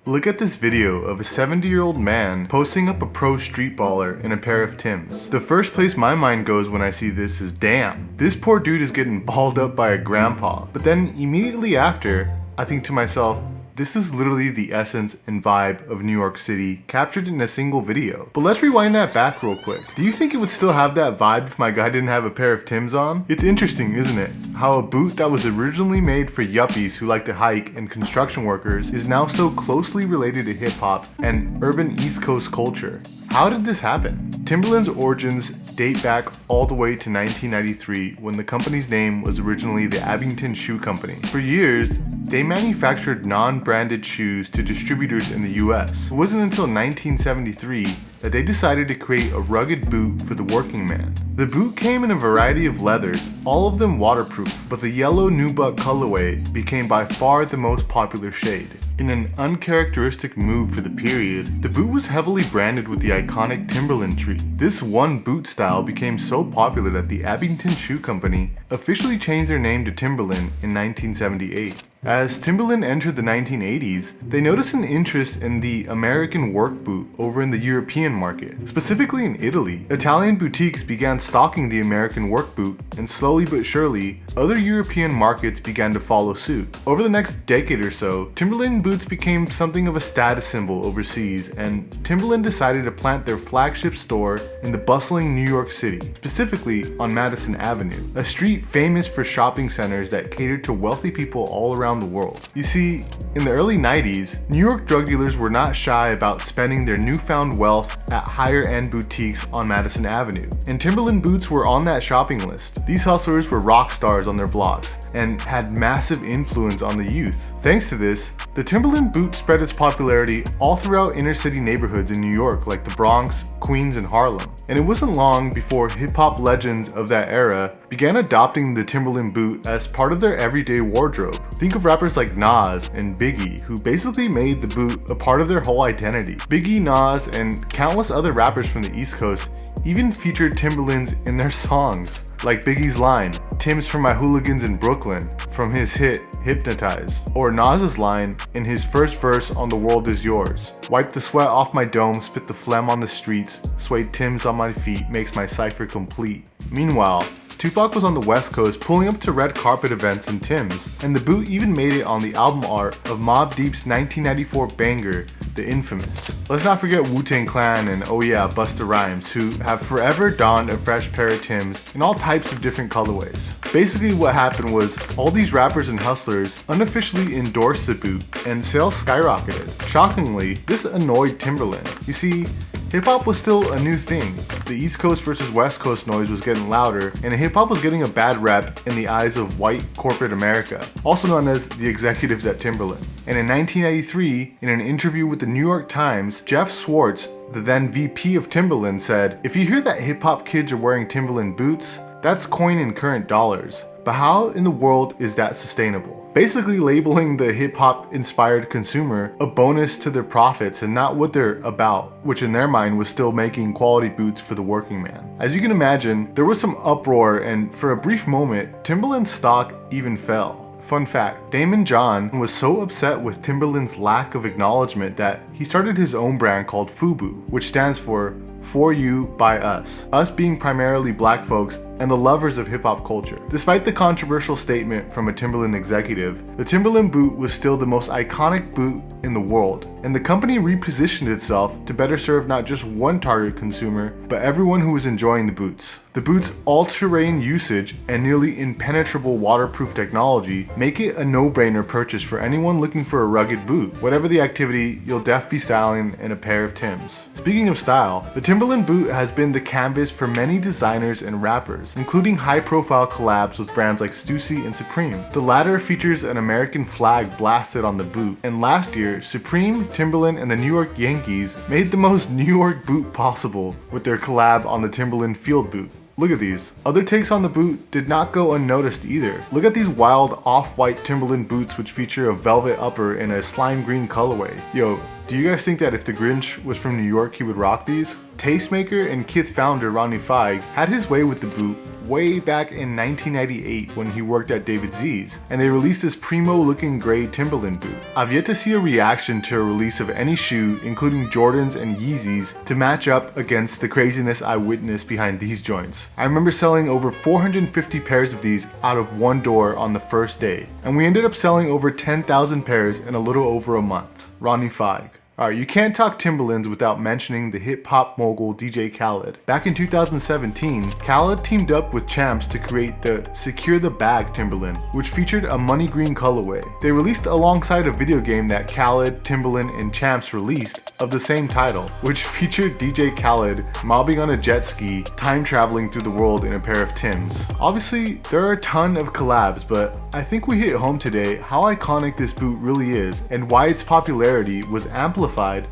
Look at this video of a 70-year-old man posting up a pro street baller in a pair of Timbs. The first place my mind goes when I see this is, damn, this poor dude is getting balled up by a grandpa. But then immediately after, I think to myself, this is literally the essence and vibe of New York City captured in a single video. But let's rewind that back real quick. Do you think it would still have that vibe if my guy didn't have a pair of Timbs on? It's interesting, isn't it? How a boot that was originally made for yuppies who like to hike and construction workers is now so closely related to hip hop and urban East Coast culture. How did this happen? Timberland's origins date back all the way to 1993 when the company's name was originally the Abington Shoe Company. For years, they manufactured non-branded shoes to distributors in the US. It wasn't until 1973 that they decided to create a rugged boot for the working man. The boot came in a variety of leathers, all of them waterproof, but the yellow nubuck colorway became by far the most popular shade. In an uncharacteristic move for the period, the boot was heavily branded with the iconic Timberland tree. This one boot style became so popular that the Abington Shoe Company officially changed their name to Timberland in 1978. As Timberland entered the 1980s, they noticed an interest in the American work boot over in the European market. Specifically in Italy, Italian boutiques began stocking the American work boot, and slowly but surely, other European markets began to follow suit. Over the next decade or so, Timberland boots became something of a status symbol overseas, and Timberland decided to plant their flagship store in the bustling New York City, specifically on Madison Avenue, a street famous for shopping centers that catered to wealthy people all around the world. You see, in the early 90s, New York drug dealers were not shy about spending their newfound wealth at higher-end boutiques on Madison Avenue, and Timberland boots were on that shopping list. These hustlers were rock stars on their blocks and had massive influence on the youth. Thanks to this, the Timberland boot spread its popularity all throughout inner-city neighborhoods in New York like the Bronx, Queens, and Harlem. And it wasn't long before hip-hop legends of that era began adopting the Timberland boot as part of their everyday wardrobe. Think of rappers like Nas and Biggie, who basically made the boot a part of their whole identity. Biggie, Nas, and countless other rappers from the East Coast even featured Timberlands in their songs. Like Biggie's line, "Tim's for my hooligans in Brooklyn," from his hit Hypnotize. Or Nas's line in his first verse on The World Is Yours, "Wipe the sweat off my dome, spit the phlegm on the streets, suede Tim's on my feet, makes my cipher complete." Meanwhile, Tupac was on the West Coast pulling up to red carpet events in Timbs, and the boot even made it on the album art of Mobb Deep's 1994 banger, The Infamous. Let's not forget Wu-Tang Clan and oh yeah, Busta Rhymes, who have forever donned a fresh pair of Timbs in all types of different colorways. Basically what happened was all these rappers and hustlers unofficially endorsed the boot and sales skyrocketed. Shockingly, this annoyed Timberland. You see, hip-hop was still a new thing. The East Coast versus West Coast noise was getting louder, and hip-hop was getting a bad rep in the eyes of white corporate America, also known as the executives at Timberland. And in 1993, in an interview with the New York Times, Jeff Schwartz, the then VP of Timberland, said, "If you hear that hip-hop kids are wearing Timberland boots, that's coin in current dollars. But how in the world is that sustainable?" Basically labeling the hip-hop inspired consumer a bonus to their profits and not what they're about, which in their mind was still making quality boots for the working man. As you can imagine, there was some uproar, and for a brief moment, Timberland's stock even fell. Fun fact, Damon John was so upset with Timberland's lack of acknowledgement that he started his own brand called FUBU, which stands for For You by Us. Us being primarily black folks and the lovers of hip-hop culture. Despite the controversial statement from a Timberland executive, the Timberland boot was still the most iconic boot in the world, and the company repositioned itself to better serve not just one target consumer, but everyone who was enjoying the boots. The boot's all-terrain usage and nearly impenetrable waterproof technology make it a no-brainer purchase for anyone looking for a rugged boot. Whatever the activity, you'll def be styling in a pair of Timbs. Speaking of style, the Timberland boot has been the canvas for many designers and rappers, including high-profile collabs with brands like Stussy and Supreme. The latter features an American flag blasted on the boot, and last year, Supreme, Timberland, and the New York Yankees made the most New York boot possible with their collab on the Timberland Field boot. Look at these. Other takes on the boot did not go unnoticed either. Look at these wild off-white Timberland boots which feature a velvet upper in a slime green colorway. Yo, Do you guys think that if the Grinch was from New York, he would rock these? Tastemaker and Kith founder Ronnie Feig had his way with the boot way back in 1998 when he worked at David Z's, and they released this primo looking gray Timberland boot. I've yet to see a reaction to a release of any shoe, including Jordans and Yeezys, to match up against the craziness I witnessed behind these joints. I remember selling over 450 pairs of these out of one door on the first day, and we ended up selling over 10,000 pairs in a little over a month. Ronnie Feig. Alright, you can't talk Timberlands without mentioning the hip-hop mogul DJ Khaled. Back in 2017, Khaled teamed up with Champs to create the Secure the Bag Timberland, which featured a money green colorway. They released alongside a video game that Khaled, Timberland, and Champs released of the same title, which featured DJ Khaled mobbing on a jet ski, time traveling through the world in a pair of Tims. Obviously, there are a ton of collabs, but I think we hit home today how iconic this boot really is and why its popularity was amplified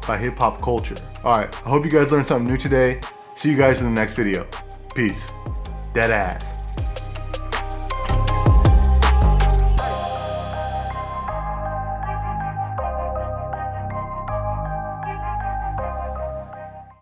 by hip-hop culture. Alright, I hope you guys learned something new today. See you guys in the next video. Peace. Deadass.